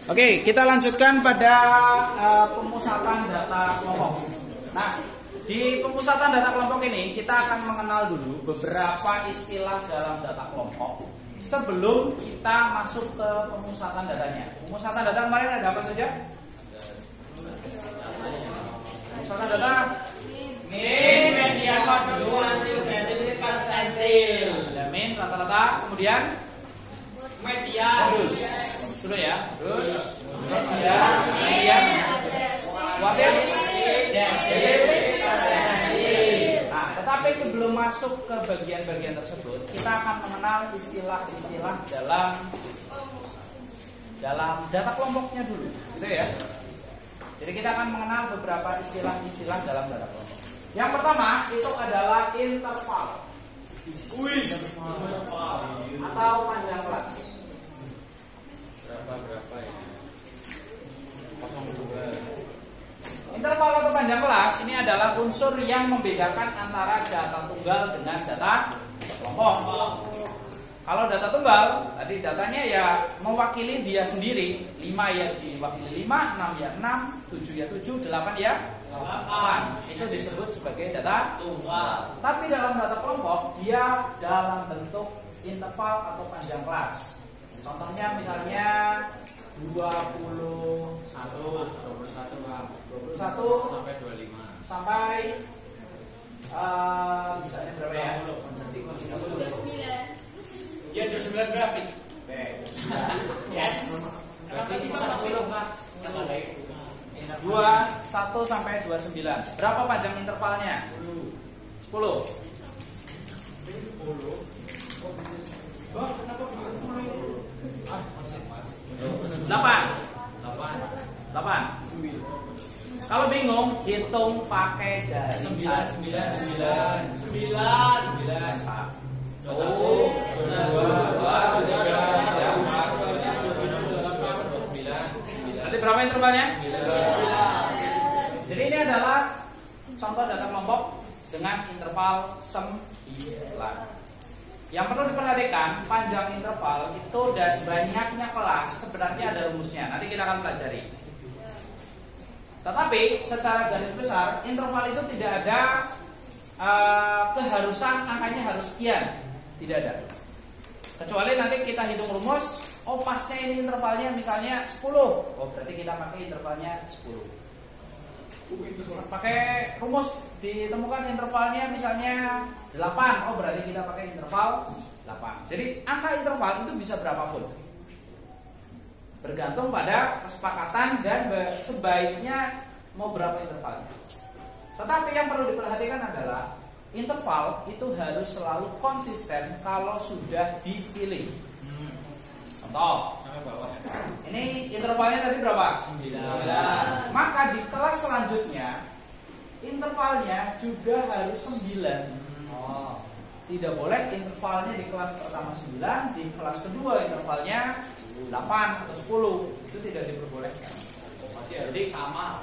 Oke, kita lanjutkan pada pemusatan data kelompok. Nah, di pemusatan data kelompok ini kita akan mengenal dulu beberapa istilah dalam data kelompok sebelum kita masuk ke pemusatan datanya. Pemusatan data kemarin ada apa saja? Pemusatan data min, median, kuantil, desil, persentil. Min rata-rata, kemudian median. Dulu ya, terus median, kuantil, desil. Nah, tetapi sebelum masuk ke bagian-bagian tersebut, kita akan mengenal istilah-istilah dalam data kelompoknya dulu, gitu ya. Jadi kita akan mengenal beberapa istilah-istilah dalam data kelompok. Yang pertama itu adalah interval. Atau panjang kelas. Berapa ya? 02. Interval atau panjang kelas ini adalah unsur yang membedakan antara data tunggal dengan data kelompok. Kalau data tunggal, tadi datanya ya mewakili dia sendiri. 5 ya diwakili 5, 6 ya 6, 7 ya 7, 8 ya 8. Itu disebut sebagai data tunggal. Tapi dalam data kelompok, dia dalam bentuk interval atau panjang kelas. Contohnya misalnya 21 sampai 25 sampai misalnya berapa ya? 29. Ya 29 berapa? Yes. Berarti 10 Pak. 21 sampai 29. Berapa panjang intervalnya? 10. 8. Kalau bingung, hitung pakai jari. 9. Berarti berapa intervalnya? 9. Jadi ini adalah contoh data kelompok dengan interval 9. Yang perlu diperhatikan, panjang interval itu dan banyaknya kelas sebenarnya ada rumusnya. Nanti kita akan pelajari. Tetapi secara garis besar, interval itu tidak ada keharusan angkanya harus sekian. Tidak ada. Kecuali nanti kita hitung rumus, oh pasnya ini intervalnya misalnya 10. Oh berarti kita pakai intervalnya 10. Pakai rumus ditemukan intervalnya misalnya 8. Oh berarti kita pakai interval 8. Jadi angka interval itu bisa berapapun, bergantung pada kesepakatan dan sebaiknya mau berapa intervalnya. Tetapi yang perlu diperhatikan adalah interval itu harus selalu konsisten kalau sudah dipilih. Contoh, ini intervalnya tadi berapa? 9. Maka di kelas selanjutnya intervalnya juga harus 9. Tidak boleh intervalnya di kelas pertama 9, di kelas kedua intervalnya 8 atau 10. Itu tidak diperbolehkan. Jadi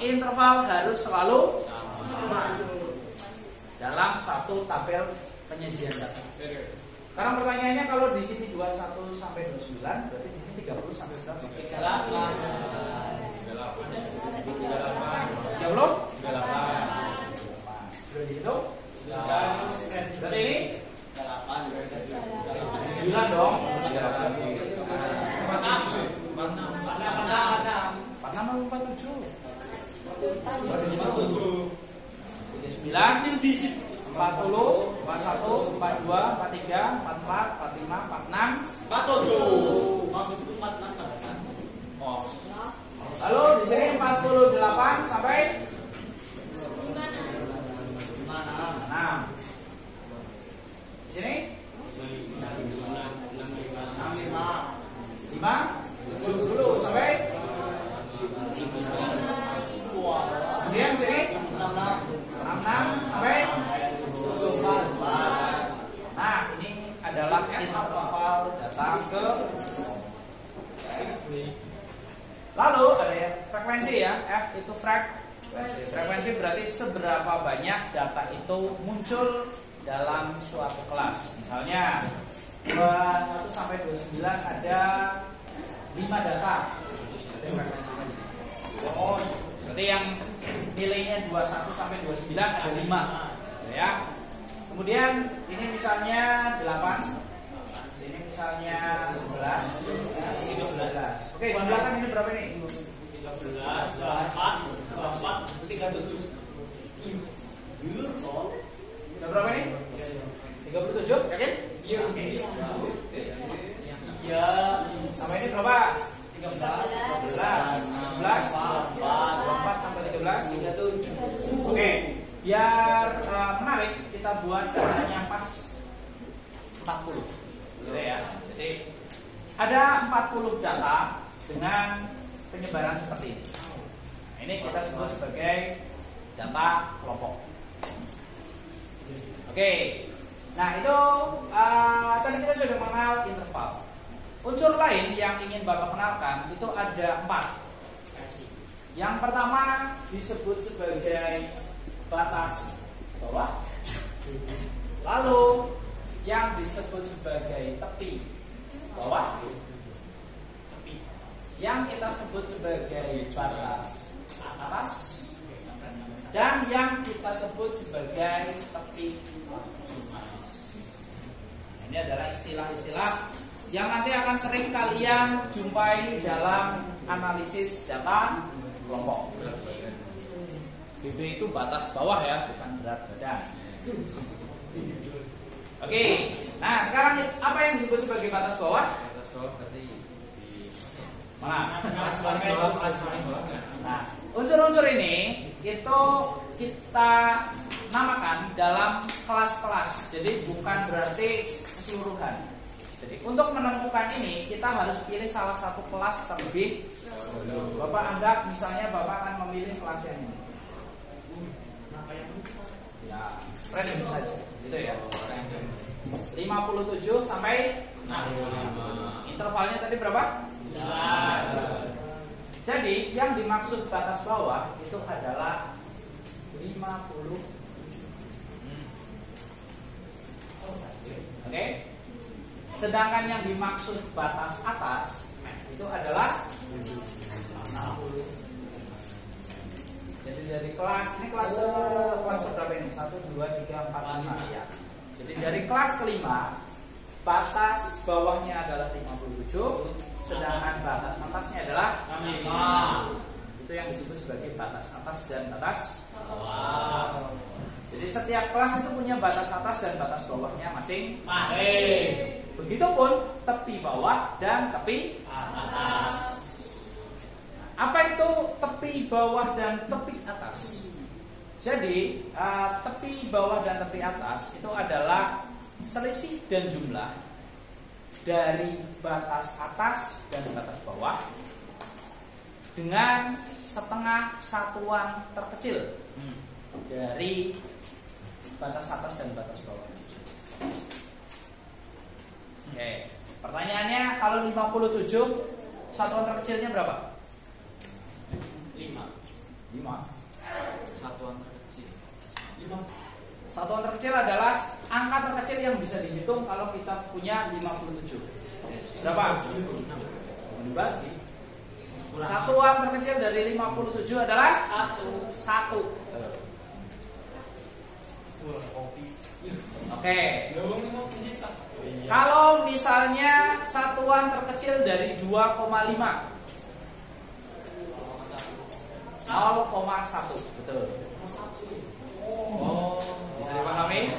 interval harus selalu sama dalam satu tabel penyajian data. Sekarang pertanyaannya, kalau di sini 21 sampai 29, berarti di sini 30 sampai berapa? 38. 38. Sudah dihitung? Berarti ini 9 dong. 9 yang di 40, 41, 42, 43, 44, 45, 46, 47. Maksud itu 46. Lalu di sini 48 sampai 6. Di sini 5, 70 sampai kemudian sini 66 sampai 74. Nah, ini adalah interval data ke. Lalu ada ya frekuensi ya, F itu frekuensi. Frekuensi berarti seberapa banyak data itu muncul dalam suatu kelas. Misalnya 21 sampai 29 ada 5 data. Oh, berarti yang nilainya 21 sampai 29 ada 5. Ya. Kemudian ini misalnya 8. Sini misalnya 11, 13. Oke, di belakang ini berapa nih? 13, 24, 37. Udah berapa nih? 37, yakin? Iya. Iya. Sama ini berapa? 13, 11, 24 tambah 13, 37. Oke, biar menarik kita buat datanya pas 40. Gitu ya. Jadi ada 40 data dengan penyebaran seperti ini. Nah, ini kita sebut sebagai data kelompok. Oke. Nah, itu tadi kita sudah mengenal interval. Unsur lain yang ingin Bapak kenalkan itu ada 4. Yang pertama disebut sebagai batas bawah. Lalu yang disebut sebagai tepi bawah. Yang kita sebut sebagai batas atas. Dan yang kita sebut sebagai tepi atas. Ini adalah istilah-istilah yang nanti akan sering kalian jumpai dalam analisis data kelompok. BB itu batas bawah ya, bukan berat badan. Oke, nah sekarang apa yang disebut sebagai batas bawah? Batas bawah berarti Mana? kelas paling bawah. Nah, unsur-unsur ini itu kita namakan dalam kelas-kelas. Jadi bukan berarti keseluruhan. Jadi untuk menentukan ini kita harus pilih salah satu kelas terlebih. Bapak anggap misalnya Bapak akan memilih kelas yang ini. Ya, random saja, gitu ya. 57 sampai 65. Intervalnya tadi berapa? Jadi yang dimaksud batas bawah itu adalah 57. Oke. Sedangkan yang dimaksud batas atas itu adalah 60. Jadi dari kelas ini kelas berapa ini? 1, 2, 3, 4, 5 ya. Jadi dari kelas kelima batas bawahnya adalah 57, sedangkan batas atasnya adalah 65. Itu yang disebut sebagai batas atas dan batas bawah. Jadi setiap kelas itu punya batas atas dan batas bawahnya masing-masing. Begitupun tepi bawah dan tepi atas. Apa itu tepi bawah dan tepi atas? Jadi tepi bawah dan tepi atas itu adalah selisih dan jumlah dari batas atas dan batas bawah dengan setengah satuan terkecil dari batas atas dan batas bawah. Oke, pertanyaannya kalau 57 satuan terkecilnya berapa? 5. Satuan terkecil. 5. Satuan terkecil adalah angka terkecil yang bisa dihitung kalau kita punya 57. Berapa? Dibagi. Satuan terkecil dari 57 adalah 1. Oke. Kalau misalnya satuan terkecil dari 2,5 0,1, betul. Oh, bisa dipahami?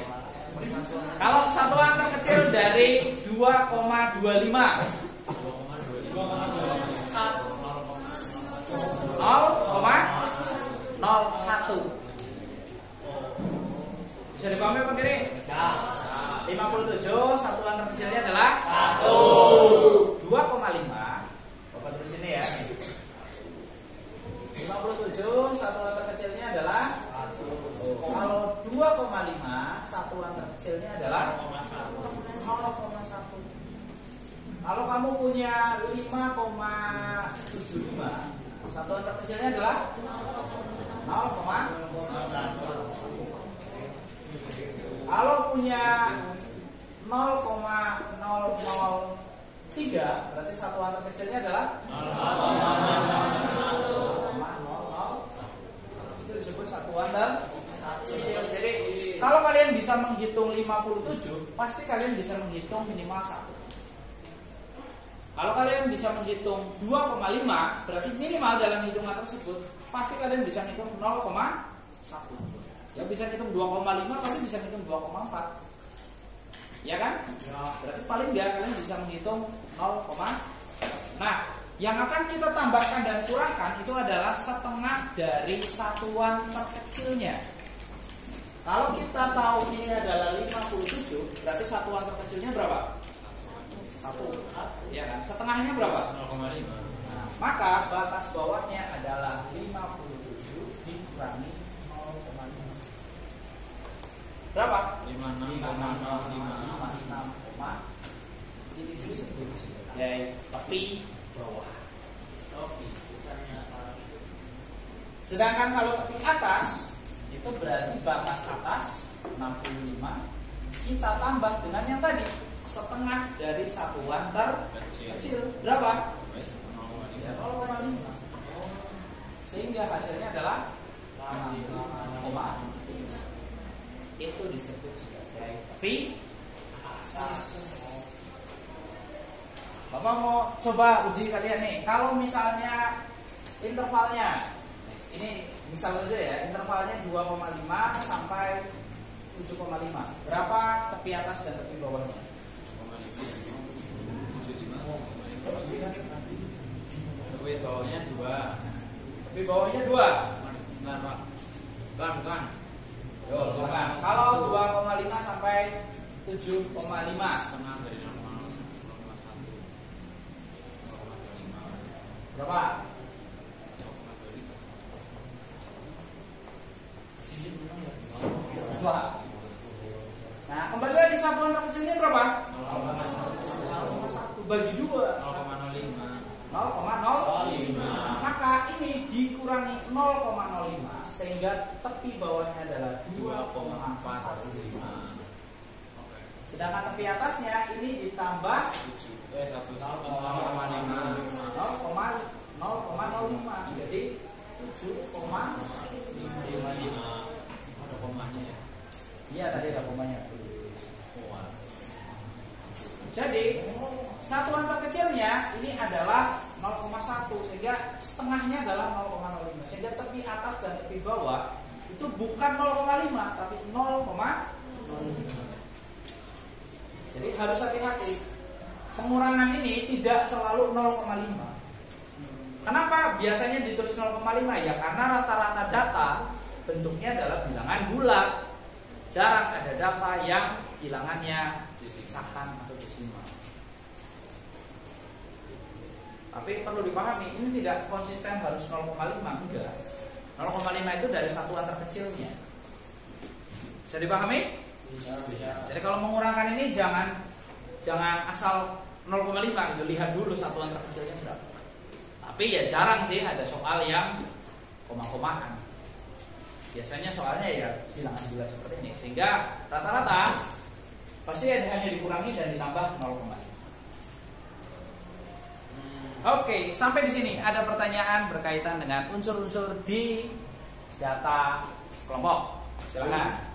Kalau satuan terkecil dari 2,25 0,01. Bisa dipahami Pak Kiri? Bisa. 57 satuan terkecilnya adalah 1. 2,5. Bapak tulis sini ya. 57 satuan terkecilnya adalah 1. Kalau 2,5 satuan terkecilnya adalah 0,1. Kalau kamu punya 5,75 satuan terkecilnya adalah 0,1. Kalau punya 0,003 berarti satuan terkecilnya adalah 0,0. bisa menghitung 57, pasti kalian bisa menghitung minimal 1. Kalau kalian bisa menghitung 2,5, berarti minimal dalam hitungan tersebut pasti kalian bisa menghitung 0,1. Ya bisa menghitung 2,5, pasti bisa menghitung 2,4. Ya kan? Ya. Berarti paling nggak kalian bisa menghitung 0, nah, yang akan kita tambahkan dan kurangkan itu adalah setengah dari satuan terkecilnya. Kalau kita tahu ini adalah 57, berarti satuan terkecilnya berapa? 1. Ya kan? Setengahnya berapa? 0,5. Nah, maka batas bawahnya adalah 57 dikurangi 0,5. Berapa? 56,05. Ini disebut sebagai tepi bawah. Sedangkan kalau tepi atas itu berarti batas atas 65 kita tambah dengan yang tadi setengah dari satuan terkecil. Berapa? 0,5. Sehingga hasilnya adalah 0,5. Itu disebut sebagai tepi atas. Bapak mau coba uji kalian nih. Kalau misalnya intervalnya, ini misal saja ya, intervalnya 2,5 sampai 7,5. Berapa tepi atas dan tepi bawahnya? Tepi bawahnya 2. Tepi bawahnya 2. Sebentar, Pak. Bukan. Bukan. Kalau 2,5 sampai 7,5. Setengah dari 0,1. Berapa? 2. Nah, kembali lagi satuan terkecilnya berapa? 0,1 bagi 2. 0,05. 0,05. Maka ini dikurangi 0,05 sehingga tepi bawahnya adalah 2,45. Sedangkan tepi atasnya ini ditambah 0,05 jadi 7,55. Ada komanya ya. Iya tadi ada komanya. Jadi satuan terkecilnya ini adalah 0,1 sehingga setengahnya adalah 0,05 sehingga tepi atas dan tepi bawah itu bukan 0,5 tapi 0,05. Jadi harus hati-hati. Pengurangan ini tidak selalu 0,5. Kenapa biasanya ditulis 0,5? Ya karena rata-rata data bentuknya adalah bilangan bulat. Jarang ada data yang bilangannya pecahan atau desimal. Tapi perlu dipahami, ini tidak konsisten harus 0,5, enggak. 0,5 itu dari satuan terkecilnya. Bisa dipahami? Bisa. Jadi kalau mengurangkan ini jangan asal 0,5 itu, lihat dulu satuan terkecilnya berapa. Tapi ya jarang sih ada soal yang koma-komaan. Biasanya soalnya ya bilangan bulat seperti ini, sehingga rata-rata pasti hanya dikurangi dan ditambah 0,5. Oke, sampai di sini ada pertanyaan berkaitan dengan unsur-unsur di data kelompok. Silakan.